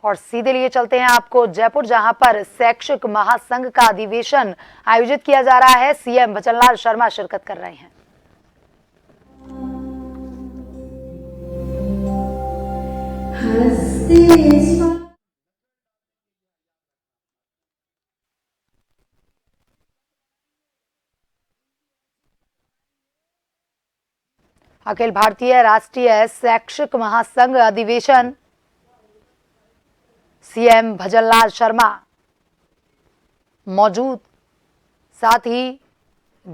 और सीधे लिए चलते हैं आपको जयपुर, जहां पर शैक्षिक महासंघ का अधिवेशन आयोजित किया जा रहा है। सीएम भजनलाल शर्मा शिरकत कर रहे हैं। अखिल भारतीय राष्ट्रीय शैक्षिक महासंघ अधिवेशन, सीएम भजनलाल शर्मा मौजूद, साथ ही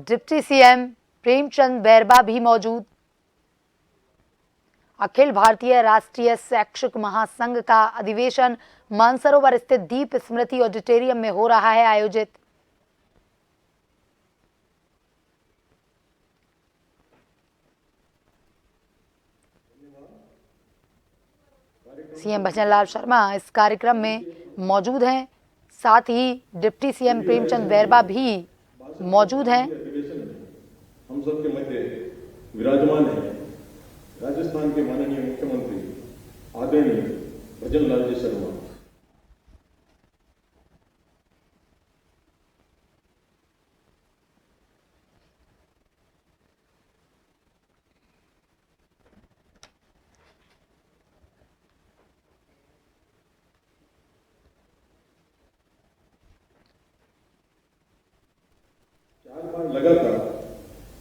डिप्टी सीएम प्रेमचंद बैरबा भी मौजूद। अखिल भारतीय राष्ट्रीय शैक्षिक महासंघ का अधिवेशन मानसरोवर स्थित दीप स्मृति ऑडिटोरियम में हो रहा है आयोजित। सीएम भजनलाल शर्मा इस कार्यक्रम में मौजूद हैं, साथ ही डिप्टी सीएम प्रेमचंद बैरबा भी मौजूद हैं। हम सबके मध्य विराजमान है राजस्थान के माननीय मुख्यमंत्री आदरणीय भजनलाल जी शर्मा। लगातार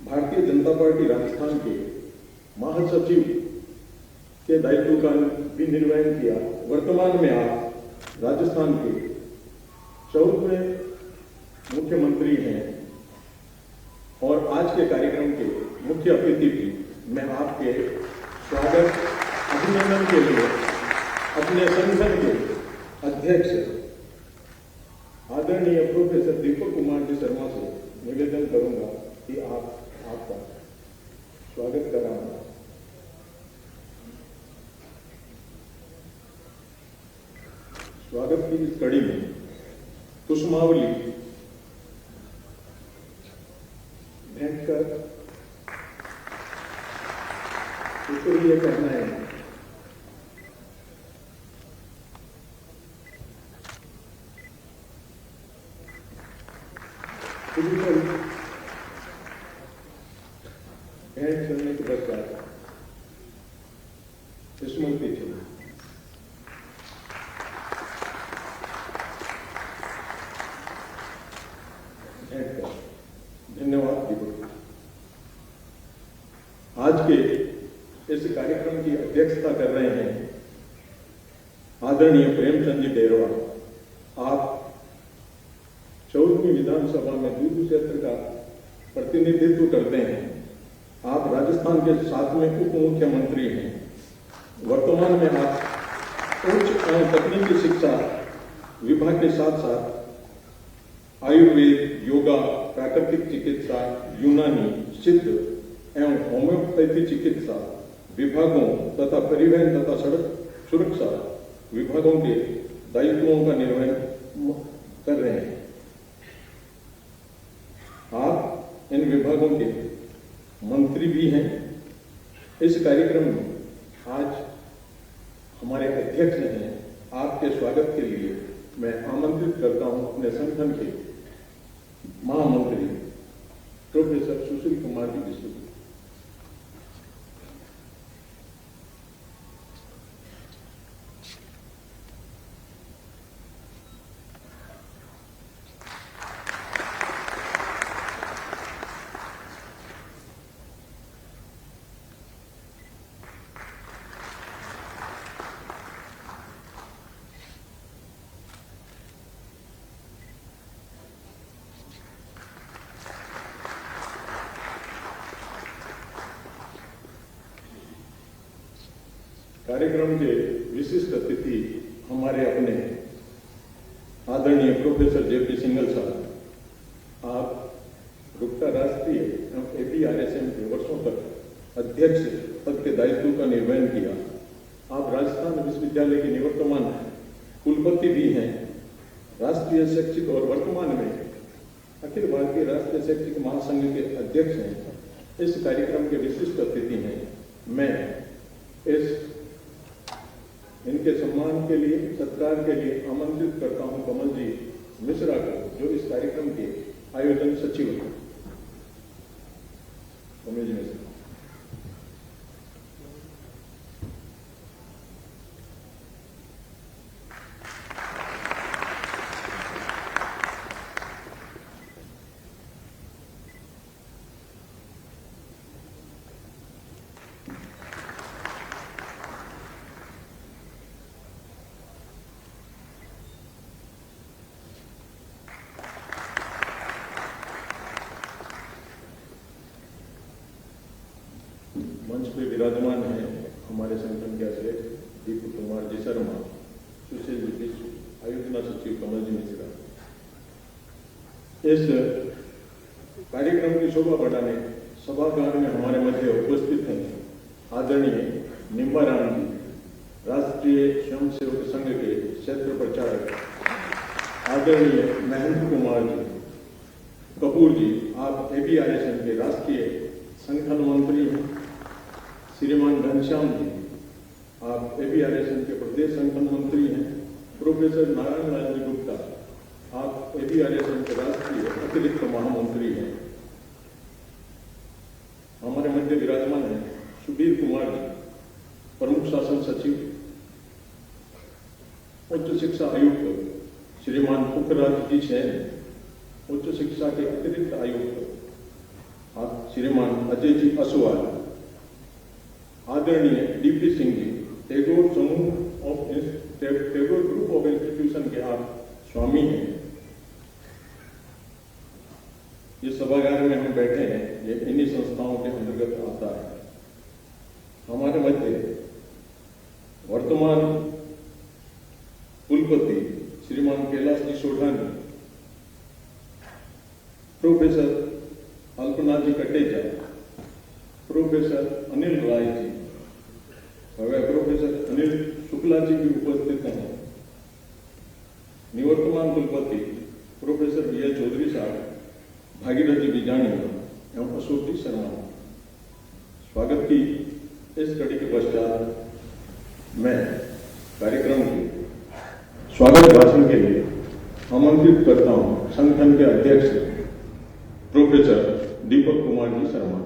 भारतीय जनता पार्टी राजस्थान के महासचिव के दायित्व का भी निर्वहन किया। वर्तमान में आप राजस्थान के 14वें मुख्यमंत्री हैं और आज के कार्यक्रम के मुख्य अतिथि भी। मैं आपके स्वागत अभिनंदन के लिए अपने संगठन के अध्यक्ष आदरणीय प्रोफेसर दीपक कुमार जी शर्मा से निवेदन करूंगा कि आपका स्वागत कराऊंगा। स्वागत की इस कड़ी में पुष्पावली भेंट कर शुक्रिया करना है। भेंट करने के पश्चात स्मृति चिन्ह भेंट कर धन्यवाद दीपक। आज के इस कार्यक्रम की अध्यक्षता कर रहे हैं आदरणीय प्रेमचंद जी बैरबा। आप 14वीं विधानसभा में दूर क्षेत्र का प्रतिनिधित्व करते हैं। आप राजस्थान के 7वें उप मुख्यमंत्री हैं। वर्तमान में आप उच्च एवं तकनीकी शिक्षा विभाग के साथ साथ आयुर्वेद, योगा, प्राकृतिक चिकित्सा, यूनानी, सिद्ध एवं होम्योपैथी चिकित्सा विभागों तथा परिवहन तथा सड़क सुरक्षा विभागों के दायित्वों का निर्वहन कर रहे हैं। आप इन विभागों के मंत्री भी हैं। इस कार्यक्रम में आज हमारे अध्यक्ष हैं। आपके स्वागत के लिए मैं आमंत्रित करता हूं अपने संगठन के महामंत्री प्रोफेसर सुशील कुमार जी विश्व। कार्यक्रम के विशिष्ट अतिथि हमारे अपने आदरणीय प्रोफेसर जेपी सिंघल साहब। आप रुकता राष्ट्रीय एवं APRSM के वर्षों तक अध्यक्ष पद के दायित्व का निर्वहन किया। आप राजस्थान विश्वविद्यालय के निवर्तमान कुलपति भी हैं, राष्ट्रीय शैक्षिक और वर्तमान में अखिल भारतीय राष्ट्रीय शैक्षिक महासंघ के अध्यक्ष हैं। इस कार्यक्रम के विशिष्ट अतिथि हैं। मैं इस इनके सम्मान के लिए, सत्कार के लिए आमंत्रित करता हूं कमल जी मिश्रा को, जो इस कार्यक्रम के आयोजन सचिव हैं। कमल जी मिश्रा। मंच पे विराजमान है हमारे संगठन के अध्यक्ष दीपक कुमार जी शर्मा, सुशील विश्व आयोजना सचिव कमल जी मिश्रा। इस कार्यक्रम की शोभा बढ़ाने सभागार में हमारे मध्य उपस्थित हैं आदरणीय निम्बाराम जी, राष्ट्रीय स्वयंसेवक संघ के क्षेत्र प्रचारक, आदरणीय महेंद्र कुमार जी कपूर जी, आप ABRSN के राष्ट्रीय संगठन मंत्री हैं। श्रीमान घनश्याम जी, आप ABRSN के प्रदेश संगठन मंत्री हैं। प्रोफेसर नारायण लाल जी गुप्ता, आप ABRSN के राष्ट्रीय अतिरिक्त महामंत्री हैं। हमारे मध्य विराजमान हैं सुबीर कुमार जी, प्रमुख शासन सचिव। उच्च शिक्षा आयुक्त श्रीमान पुखराज जी छैन, उच्च शिक्षा के अतिरिक्त आयुक्त श्रीमान अजय जी असवाल, आदरणीय DP सिंह जी, टैगोर समूह of Tagore group of institution के आप स्वामी हैं। ये सभागार में हम बैठे हैं, ये इन्हीं संस्थाओं के अंतर्गत आता है। हमारे मध्य वर्तमान कुलपति श्रीमान कैलाश जी सोढ़ानी, प्रोफेसर अल्पनाथ जी कटेजा, प्रोफेसर अनिल राय जी, प्रोफेसर अनिल शुक्ला जी भी उपस्थित हैं। निवर्तमान कुलपति प्रोफेसर BL चौधरी साहब, भागीरथ जी बिजानी एवं अशोक जी शर्मा। स्वागत की इस कड़ी के पश्चात मैं कार्यक्रम के स्वागत भाषण के लिए आमंत्रित करता हूं संगठन के अध्यक्ष प्रोफेसर दीपक कुमार जी शर्मा।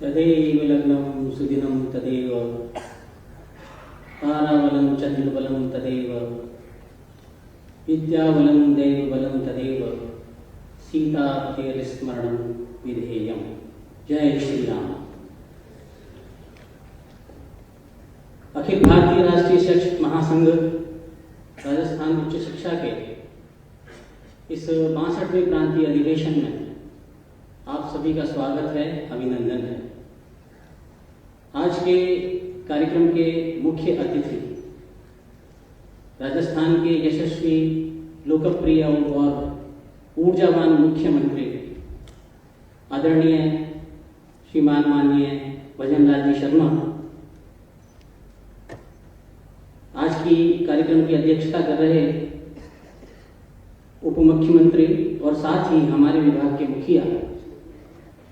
तदेव लग्नं सुदिनं तदेव ताराबलं चंद्रबलं तदेव विद्याबलं दैवबलं तदेव सीतापतेर्स्मरणं विधेयम्। जय श्री राम। अखिल भारतीय राष्ट्रीय शैक्षिक महासंघ राजस्थान उच्च शिक्षा के इस 62वें प्रांतीय अधिवेशन में आप सभी का स्वागत है, अभिनंदन है। आज के कार्यक्रम के मुख्य अतिथि राजस्थान के यशस्वी, लोकप्रिय और ऊर्जावान मुख्यमंत्री आदरणीय श्रीमान माननीय भजनलाल जी शर्मा आज की कार्यक्रम की अध्यक्षता कर रहे उप मुख्यमंत्री और साथ ही हमारे विभाग के मुखिया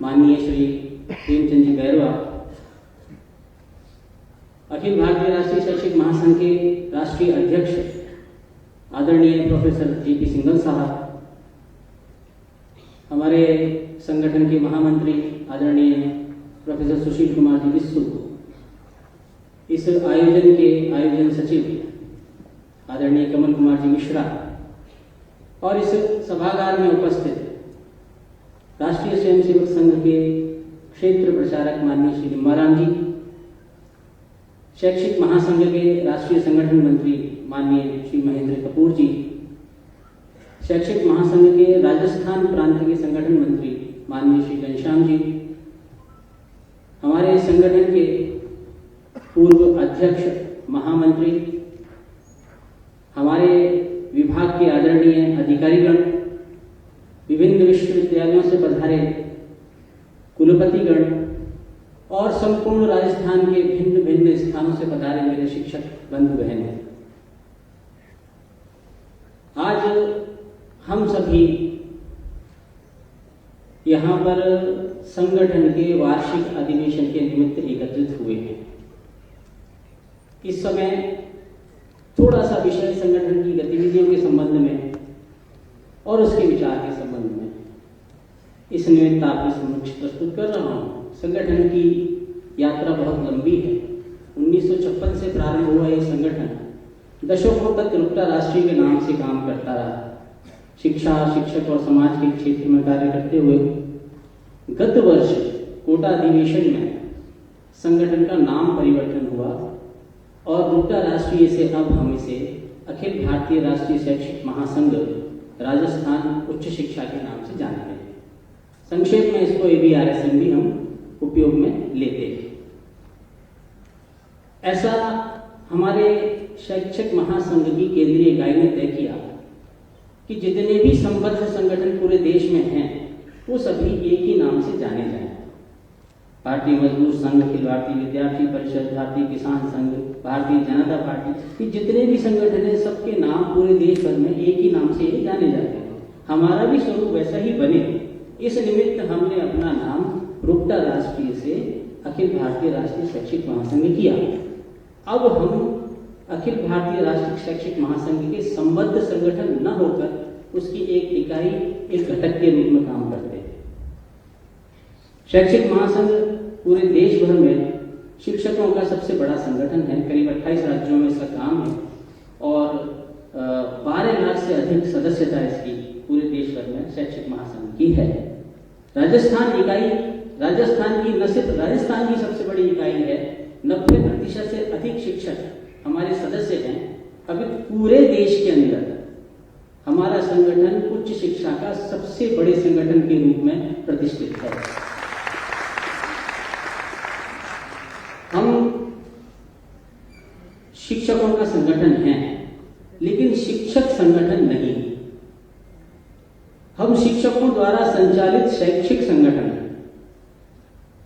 माननीय श्री प्रेमचंद जी बैरवा, अखिल भारतीय राष्ट्रीय शैक्षिक महासंघ के राष्ट्रीय अध्यक्ष आदरणीय प्रोफेसर JP सिंघल साहब, हमारे संगठन के महामंत्री आदरणीय प्रोफेसर सुशील कुमार जी विश्व, इस आयोजन के आयोजन सचिव आदरणीय कमल कुमार जी मिश्रा और इस सभागार में उपस्थित राष्ट्रीय स्वयंसेवक संघ के क्षेत्र प्रचारक माननीय श्री निम्बाराम जी, शैक्षिक महासंघ के राष्ट्रीय संगठन मंत्री माननीय श्री महेंद्र कपूर जी, शैक्षिक महासंघ के राजस्थान प्रांत के संगठन मंत्री माननीय श्री घनश्याम जी, हमारे संगठन के पूर्व अध्यक्ष महामंत्री, हमारे विभाग के आदरणीय अधिकारीगण, विभिन्न विश्वविद्यालयों से पधारे कुलपति कुलपतिगण और संपूर्ण राजस्थान के भिन्न भिन्न स्थानों से पधारे मेरे शिक्षक बंधु बहन, आज हम सभी यहाँ पर संगठन के वार्षिक अधिवेशन के निमित्त एकत्रित हुए हैं। इस समय थोड़ा सा विषय संगठन की गतिविधियों के संबंध में और उसके विचार के संबंध में इस निमित्त आपके समक्ष प्रस्तुत कर रहा हूँ। संगठन की यात्रा बहुत लंबी है। 1956 से प्रारंभ हुआ ये संगठन दशकों तक रुकटा राष्ट्रीय के नाम से काम करता रहा। शिक्षा, शिक्षक और समाज के क्षेत्र में कार्य करते हुए गत वर्ष कोटा अधिवेशन में संगठन का नाम परिवर्तन हुआ और रुकटा राष्ट्रीय से अब हम इसे अखिल भारतीय राष्ट्रीय शैक्षिक महासंघ राजस्थान उच्च शिक्षा के नाम से जानते हैं। संक्षेप में इसको ABRSM भी हम उपयोग में लेते हैं। ऐसा हमारे शैक्षिक महासंघ की केंद्रीय इकाई ने तय किया कि जितने भी संबद्ध संगठन पूरे देश में हैं वो सभी एक ही नाम से जाने जाएं। भारतीय मजदूर संघ, अखिल भारतीय विद्यार्थी परिषद, भारतीय किसान संघ, भारतीय जनता पार्टी, ये जितने भी संगठन हैं सबके नाम पूरे देश भर में एक ही नाम से जाने जाते हैं। हमारा भी स्वरूप वैसा ही बने, इस निमित्त हमने अपना नाम रुकटा राष्ट्रीय से अखिल भारतीय राष्ट्रीय शैक्षिक महासंघ किया। अब हम अखिल भारतीय राष्ट्रीय शैक्षिक महासंघ के संबद्ध संगठन न होकर उसकी एक इकाई, एक घटक के रूप में काम करते हैं। शैक्षिक महासंघ पूरे देश भर में शिक्षकों का सबसे बड़ा संगठन है। करीब 28 राज्यों में इसका काम है और 12 लाख से अधिक सदस्यता इसकी पूरे देश भर में शैक्षिक महासंघ की है। राजस्थान इकाई, राजस्थान की न सिर्फ राजस्थान की सबसे बड़ी इकाई है, 90% से अधिक शिक्षक हमारे सदस्य हैं। अभी पूरे देश के अंदर हमारा संगठन उच्च शिक्षा का सबसे बड़े संगठन के रूप में प्रतिष्ठित है। हम शिक्षकों का संगठन है लेकिन शिक्षक संगठन नहीं। हम शिक्षकों द्वारा संचालित शैक्षिक संगठन है।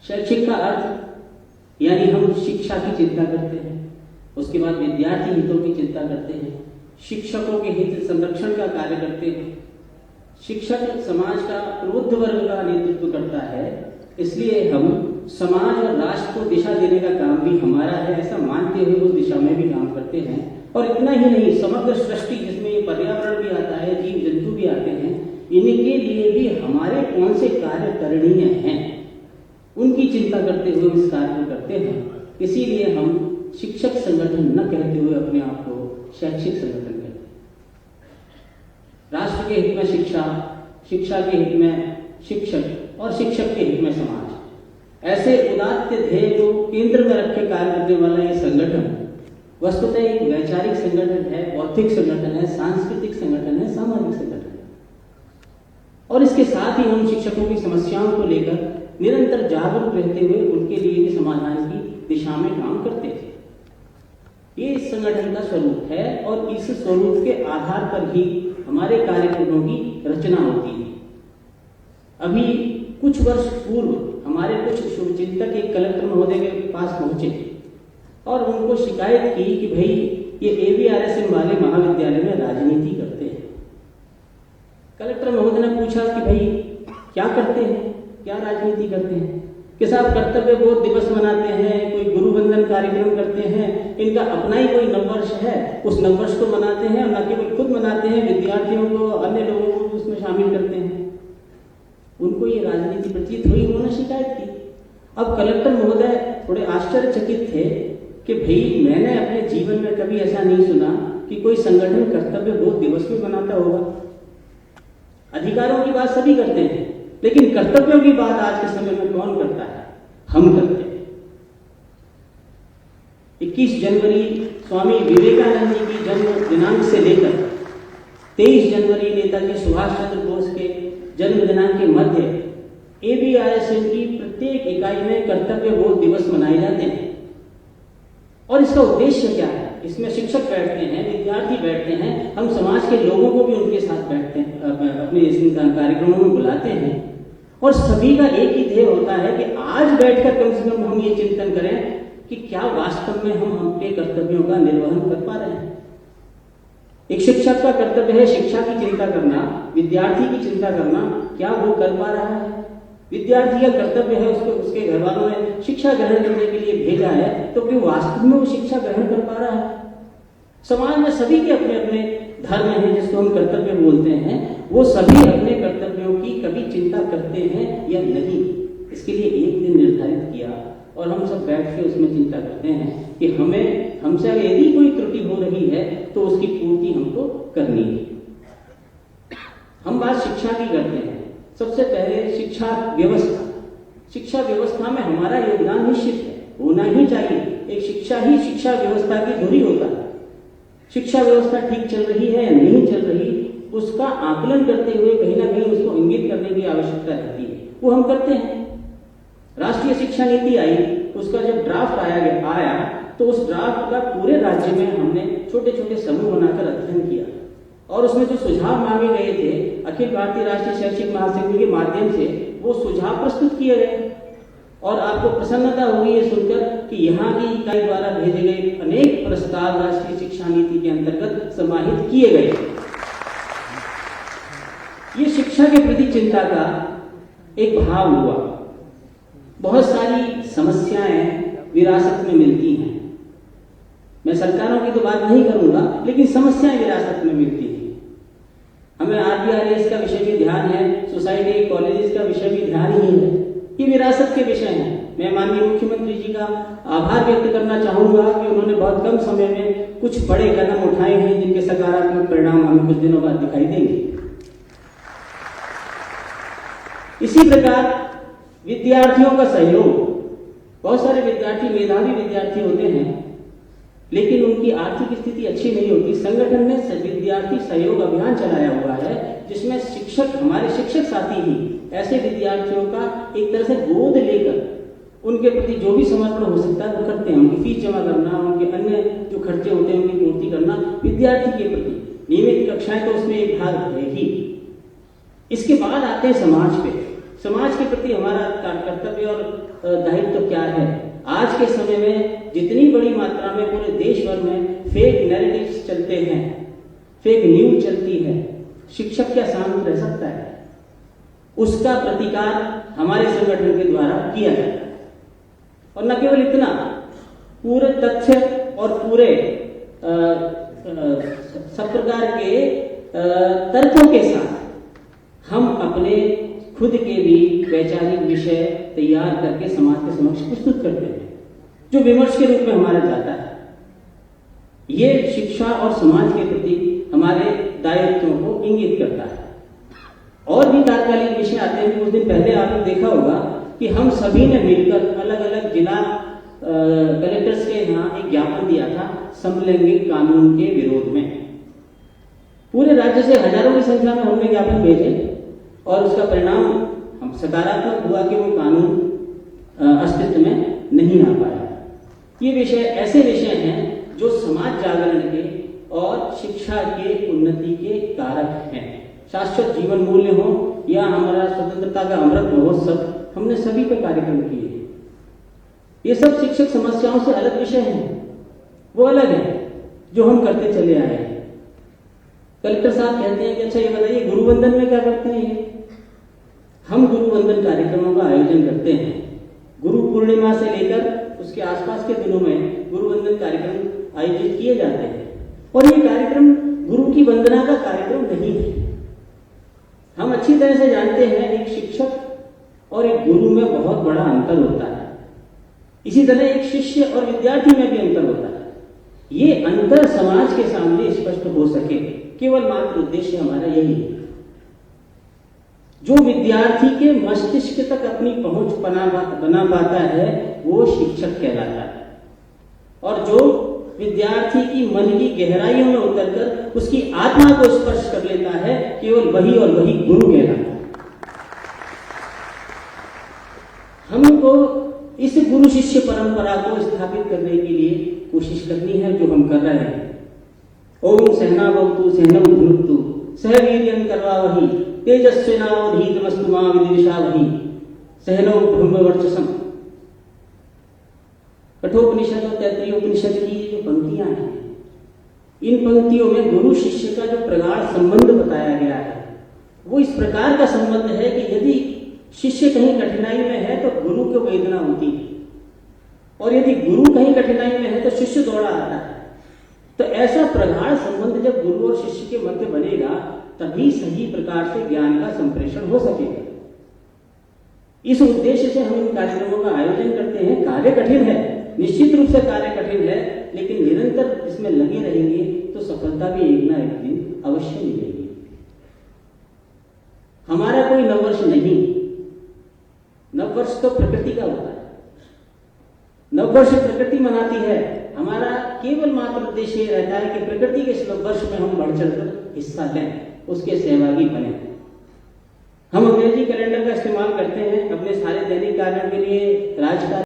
शैक्षिक का अर्थ यानी हम शिक्षा की चिंता करते हैं, उसके बाद विद्यार्थी हितों की चिंता करते हैं, शिक्षकों के हित संरक्षण का कार्य करते हैं। शिक्षक समाज का प्रबुद्ध वर्ग का नेतृत्व करता है, इसलिए हम समाज और राष्ट्र को दिशा देने का काम भी हमारा है, ऐसा मानते हुए उस दिशा में भी काम करते हैं। और इतना ही नहीं, समग्र सृष्टि जिसमें ये पर्यावरण भी आता है, जीव जंतु भी आते हैं, इनके लिए भी हमारे कौन से कार्य करणीय हैं उनकी चिंता करते हुए इस कार्य को करते हैं। इसीलिए हम शिक्षक संगठन न कहते हुए अपने आप को शैक्षिक संगठन कहते हैं। राष्ट्र के हित में शिक्षा, शिक्षा के हित में शिक्षक और शिक्षक के हित में समाज, ऐसे उदात्त ध्येय को केंद्र में रख के कार्य करने वाला ये संगठन वस्तुतः एक वैचारिक संगठन है, बौद्धिक संगठन है, सांस्कृतिक संगठन है, सामाजिक संगठन है। और इसके साथ ही हम शिक्षकों की समस्याओं को लेकर निरंतर जागरूक रहते हुए उनके लिए भी समाधान की दिशा में काम करते थे। ये इस संगठन का स्वरूप है और इस स्वरूप के आधार पर ही हमारे कार्यक्रमों की रचना होती है। अभी कुछ वर्ष पूर्व हमारे कुछ शुभचिंतक एक कलेक्टर महोदय के पास पहुंचे और उनको शिकायत की कि भाई ये ABRSM वाले महाविद्यालय में राजनीति करते हैं। कलेक्टर महोदय ने पूछा कि भाई क्या करते हैं, क्या राजनीति करते हैं? कि साहब कर्तव्य बोध दिवस मनाते हैं, कोई गुरु वंदन कार्यक्रम करते हैं, इनका अपना ही कोई नववर्ष है, उस नववर्ष को मनाते हैं और न केवल खुद मनाते हैं, विद्यार्थियों को, अन्य लोगों को भी उसमें शामिल करते हैं। उनको ये राजनीति प्रतीत हुई, उन्होंने शिकायत की। अब कलेक्टर महोदय थोड़े आश्चर्यचकित थे कि भाई मैंने अपने जीवन में कभी ऐसा नहीं सुना कि कोई संगठन कर्तव्य बोध दिवस भी मनाता होगा। अधिकारों की बात सभी करते हैं लेकिन कर्तव्यों की बात आज के समय में कौन करता है? हम करते हैं। 21 जनवरी स्वामी विवेकानंद जी की जन्म दिनांक से लेकर 23 जनवरी नेताजी सुभाष चंद्र बोस के जन्म दिनांक के मध्य ABRSM की प्रत्येक इकाई में कर्तव्य बोध दिवस मनाए जाते हैं। और इसका उद्देश्य क्या है? इसमें शिक्षक बैठते हैं, विद्यार्थी बैठते हैं, हम समाज के लोगों को भी उनके साथ बैठते हैं, अपने इस कार्यक्रमों में बुलाते हैं और सभी का एक ही ध्येय होता है कि आज बैठकर कम से कम हम ये चिंतन करें कि क्या वास्तव में हम अपने कर्तव्यों का निर्वहन कर पा रहे हैं। एक शिक्षक का कर्तव्य है शिक्षा की चिंता करना, विद्यार्थी की चिंता करना, क्या वो कर पा रहा है। विद्यार्थी का कर्तव्य है उसके घर वालों ने शिक्षा ग्रहण करने के लिए भेजा है, तो क्यों वास्तव में वो शिक्षा ग्रहण कर पा रहा है। समाज में सभी के अपने अपने धर्म हैं जिसको हम कर्तव्य बोलते हैं, वो सभी अपने कर्तव्यों की कभी चिंता करते हैं या नहीं, इसके लिए एक दिन निर्धारित किया और हम सब बैठ के उसमें चिंता करते हैं कि हमसे अगर यदि कोई त्रुटि हो रही है तो उसकी पूर्ति हमको करनी है। हम बात शिक्षा की करते हैं। सबसे पहले शिक्षा व्यवस्था में हमारा योगदान निश्चित है, होना ही चाहिए। एक शिक्षा ही शिक्षा व्यवस्था की धुरी होता है। शिक्षा व्यवस्था ठीक चल रही है या नहीं चल रही, उसका आकलन करते हुए कहीं ना कहीं उसको इंगित करने की आवश्यकता रहती है, वो हम करते हैं। राष्ट्रीय शिक्षा नीति आई, उसका जब ड्राफ्ट आया तो उस ड्राफ्ट का पूरे राज्य में हमने छोटे छोटे समूह बनाकर अध्ययन किया और उसमें जो सुझाव मांगे गए थे अखिल भारतीय राष्ट्रीय शैक्षिक महासंघ के माध्यम से वो सुझाव प्रस्तुत किए गए। और आपको प्रसन्नता होगी ये सुनकर कि यहाँ की इकाई द्वारा भेजे गए अनेक प्रस्ताव राष्ट्रीय शिक्षा नीति के अंतर्गत समाहित किए गए। ये शिक्षा के प्रति चिंता का एक भाव हुआ। बहुत सारी समस्याएं विरासत में मिलती हैं। मैं सरकारों की तो बात नहीं करूंगा, लेकिन समस्याएं विरासत में मिलती हैं। हमें RBRS का विषय भी ध्यान है, सोसाइटी कॉलेजेस का विषय भी ध्यान ही है। ये विरासत के विषय हैं। मैं माननीय मुख्यमंत्री जी का आभार व्यक्त करना चाहूंगा कि उन्होंने बहुत कम समय में कुछ बड़े कदम उठाए हैं जिनके सकारात्मक परिणाम हमें कुछ दिनों बाद दिखाई देंगे। इसी प्रकार विद्यार्थियों का सहयोग। बहुत सारे विद्यार्थी मेधावी विद्यार्थी होते हैं, लेकिन उनकी आर्थिक स्थिति अच्छी नहीं होती। संगठन ने विद्यार्थी सहयोग अभियान चलाया हुआ है, जिसमें हमारे शिक्षक साथी ही ऐसे विद्यार्थियों का एक तरह से गोद लेकर उनके प्रति जो भी समर्पण हो सकता है वो करते हैं। उनकी फीस जमा करना, उनके अन्य जो खर्चे होते हैं उनकी पूर्ति करना, विद्यार्थी के प्रति नियमित कक्षाएं तो उसमें एक भाग है ही। इसके बाद आते हैं समाज पे। समाज के प्रति हमारा कर्तव्य और दायित्व क्या है। आज के समय में जितनी बड़ी मात्रा में पूरे देश भर में फेक नैरेटिव्स चलते हैं, फेक न्यूज चलती है, शिक्षक क्या शांत रह सकता है? उसका प्रतिकार हमारे संगठन के द्वारा किया जाता है। और न केवल इतना, पूरे तथ्य और पूरे सब प्रकार के तर्कों के साथ हम अपने खुद के भी वैचारिक विषय तैयार करके समाज के समक्ष प्रस्तुत करते हैं, जो विमर्श के रूप में हमारा जाता है। ये शिक्षा और समाज के प्रति हमारे दायित्वों को इंगित करता है। और भी तात्कालिक विषय आते हैं। कुछ दिन पहले आपने देखा होगा कि हम सभी ने मिलकर अलग अलग जिला कलेक्टर्स के यहाँ एक ज्ञापन दिया था समलैंगिक कानून के विरोध में। पूरे राज्य से हजारों की संख्या में हमने ज्ञापन भेजे और उसका परिणाम हम सकारात्मक हुआ कि वो कानून अस्तित्व में नहीं आ पाया। ये विषय ऐसे विषय हैं जो समाज जागरण के और शिक्षा के उन्नति के कारक हैं। शाश्वत जीवन मूल्य हो या हमारा स्वतंत्रता का अमृत महोत्सव, हमने सभी पे कार्यक्रम किए। ये सब शिक्षक समस्याओं से अलग विषय हैं, वो अलग है जो हम करते चले आए हैं। कलेक्टर साहब कहते हैं कि अच्छा ये बताइए गुरुवंदन में क्या करते हैं ये? हम गुरुवंदन कार्यक्रमों का आयोजन करते हैं। गुरु पूर्णिमा से लेकर उसके आसपास के दिनों में गुरुवंदन कार्यक्रम आयोजित किए जाते हैं। और ये कार्यक्रम गुरु की वंदना का कार्यक्रम नहीं है। हम अच्छी तरह से जानते हैं एक शिक्षक और एक गुरु में बहुत बड़ा अंतर होता है। इसी तरह एक शिष्य और विद्यार्थी में भी अंतर होता है। ये अंतर समाज के सामने स्पष्ट हो सके, केवल मात्र उद्देश्य हमारा यही है। जो विद्यार्थी के मस्तिष्क तक अपनी पहुंच बना पाता है वो शिक्षक कहलाता है, और जो विद्यार्थी की मन की गहराइयों में उतरकर उसकी आत्मा को स्पर्श कर लेता है, केवल वही और वही गुरु कहलाता है। हमको इस गुरु शिष्य परंपरा को स्थापित करने के लिए कोशिश करनी है, जो हम कर रहे हैं। ओम सहना भवतु सहनम भुनक्तु सहवीर्यं करवावहै तेजस्विनावधीतमस्तु मा विद्विषावहै सहनौ ब्रह्मवर्चसम्। कठोपनिषद और तैत्तिरीय उपनिषद की जो पंक्तियां हैं, इन पंक्तियों में गुरु शिष्य का जो प्रगाढ़ संबंध बताया गया है वो इस प्रकार का संबंध है कि यदि शिष्य कहीं कठिनाई में है तो गुरु को वेदना होती है, और यदि गुरु कहीं कठिनाई में है तो शिष्य दौड़ा आता है। तो ऐसा प्रगाढ़ संबंध जब गुरु और शिष्य के मध्य बनेगा तभी सही प्रकार से ज्ञान का संप्रेषण हो सकेगा। इस उद्देश्य से हम इन कार्यक्रमों का आयोजन करते हैं। कार्य कठिन है, निश्चित रूप से कार्य कठिन है, लेकिन निरंतर इसमें लगे रहेंगे तो सफलता भी एक ना एक दिन अवश्य मिलेगी। हमारा कोई नववर्ष नहीं, नववर्ष तो प्रकृति का होता है, नववर्ष प्रकृति मनाती है। हमारा केवल मात्र उद्देश्य ये रहता है कि प्रकृति के इस नववर्ष में हम बढ़ चढ़कर हिस्सा लें, उसके सहभागी बने। हम अंग्रेजी कैलेंडर का इस्तेमाल करते हैं अपने सारे दैनिक कार्यों के लिए, राजकाज